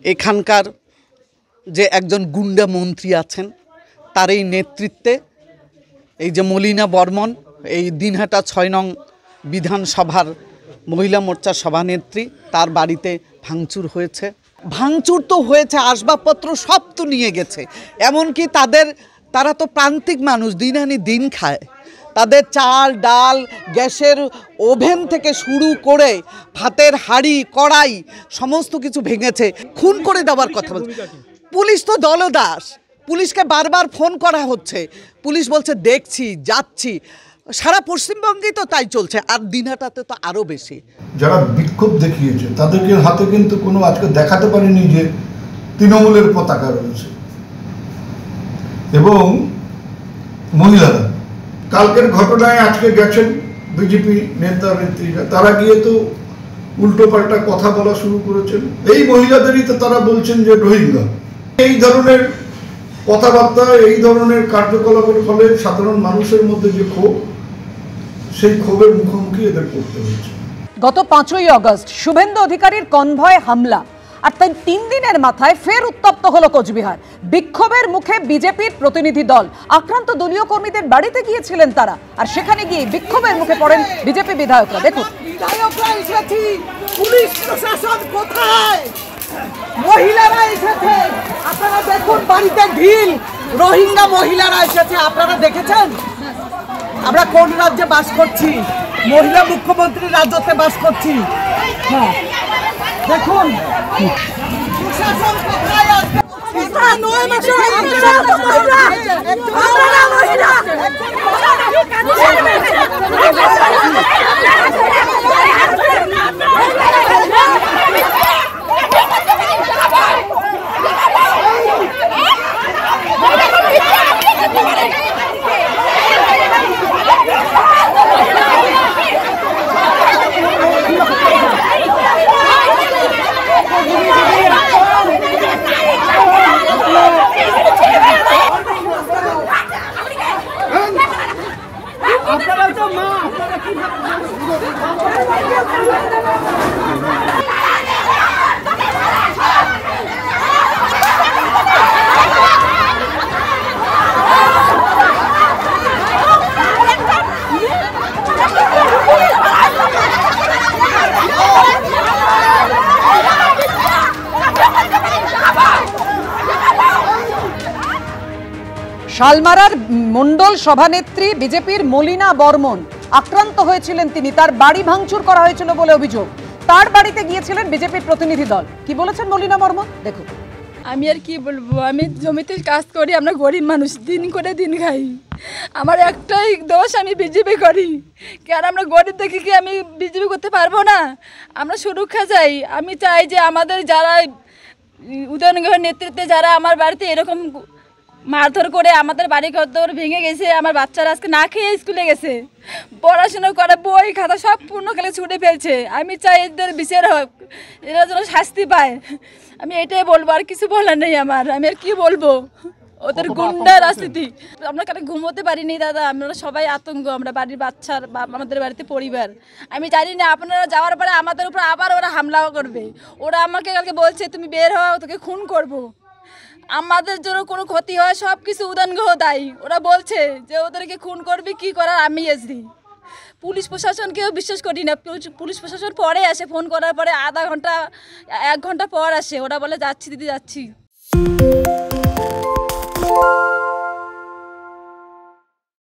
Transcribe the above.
এখানকার যে একজন গুন্ডা মন্ত্রী আছেন তার এই নেতৃত্বে এই যে মলিনা বর্মন এই দিনহাটা ৬ নং বিধানসভার মহিলা মোর্চার সভানেত্রী তার বাড়িতে ভাঙচুর হয়েছে। ভাঙচুর তো হয়েছে, আসবাবপত্র সব তো নিয়ে গেছে। এমনকি তারা তো প্রান্তিক মানুষ, দিন আনি দিন খায়। তাদের চাল ডাল গ্যাসের ওভেন থেকে শুরু করে ভাতের হাঁড়ি কড়াই সমস্ত কিছু ভেঙেছে, খুন করে দেওয়ার কথা বলছে। পুলিশ তো দলদাস, পুলিশকে বারবার ফোন করা হচ্ছে, পুলিশ বলছে দেখছি যাচ্ছি। সারা পশ্চিমবঙ্গেই তো তাই চলছে, আর দিনহাটাতে তো আরও বেশি। যারা বিক্ষোভ দেখিয়েছে তাদেরকে হাতে কিন্তু কোনো আজকে দেখাতে পারেনি যে তৃণমূলের পতাকা রয়েছে। এবং মহিলারা কালকের ঘটনায় আজকে গেছেন বিজেপি নেতা নেত্রীরা, তারা গিয়ে তো উল্টো পাল্টা কথা বলা শুরু করেছেন। এই মহিলাদেরই তো তারা বলছেন যে রোহিঙ্গা। এই ধরনের কথাবার্তা, এই ধরনের কার্যকলাপের ফলে সাধারণ মানুষের মধ্যে যে ক্ষোভ, সেই ক্ষোভের মুখোমুখি এদের করতে হয়েছে। গত 5ই আগস্ট শুভেন্দু অধিকারীর কনভয় হামলা, আর তাই 3 দিনের মাথায় ফের উত্তপ্ত হলো কোচবিহার। বিক্ষোভের মুখে বিজেপির প্রতিনিধি দল, আক্রান্ত দলীয় কর্মীদের বাড়িতে গিয়েছিলেন তারা, আর সেখানে গিয়ে বিক্ষোভের মুখে পড়েন বিজেপি বিধায়করা। দেখুন, পুলিশ প্রশাসন কোথায়? মহিলারা এসেছে, আপনারা দেখুন বাড়িতে ঢিল, রোহিঙ্গা মহিলারা এসেছে, আপনারা দেখেছেন? আমরা কোন রাজ্যে বাস করছি? মহিলা মুখ্যমন্ত্রীর রাজ্যতে বাস করছি। হ্যাঁ দেখুন প্রশাসন কোথায় আছে? শালমারার মণ্ডল সভানেত্রী বিজেপির মলিনা বর্মন আক্রান্ত হয়েছিলেন তিনি, তার বাড়ি ভাঙচুর করা হয়েছিল বলে অভিযোগ। তার বাড়িতে গিয়েছিলেন বিজেপির প্রতিনিধি দল। কি বলেছেন মলিনা বর্মন দেখুন। আমি আর কি বলবো, আমি জমিতে কাজ করি, আমরা গরিব মানুষ, দিন করে দিন খাই। আমার একটাই দোষ, আমি বিজেপি করি। কেন আমরা গরিব দেখি কি আমি বিজেপি করতে পারবো না? আমরা সুরক্ষা চাই। আমি চাই যে আমাদের যারা উদয়নগরের নেতৃত্বে যারা আমার বাড়িতে এরকম মারধর করে আমাদের বাড়ি ঘর ভেঙে গেছে, আমার বাচ্চারা আজকে না খেয়ে স্কুলে গেছে, পড়াশোনা করে বই খাতা সব পূর্ণকালে ছুটে ফেলছে। আমি চাই এদের বিচার হোক, এরা যেন শাস্তি পায়। আমি এটাই বলবো, আর কিছু বলার নেই আমার। আমি আর কি বলবো, ওদের গুন্ডা রাজনীতি। আমরা কালে ঘুমোতে পারিনি দাদা, আমরা সবাই আতঙ্ক, আমরা বাড়ির বাচ্চার বা আমাদের বাড়িতে পরিবার। আমি জানি না আপনারা যাওয়ার পরে আমাদের উপর আবার ওরা হামলাও করবে। ওরা আমাকে কালকে বলছে তুমি বের হও, তোকে খুন করবো। আমাদের জন্য কোনো ক্ষতি হয় সব কিছু উদানগ্রহ দায়ী। ওরা বলছে যে ওদেরকে খুন করবে, কি করার আমি এসছি। পুলিশ প্রশাসনকেও বিশ্বাস করি না। পুলিশ প্রশাসন পরে আসে, ফোন করার পরে আধা ঘন্টা 1 ঘন্টা পর আসে, ওরা বলে যাচ্ছি দিদি যাচ্ছি।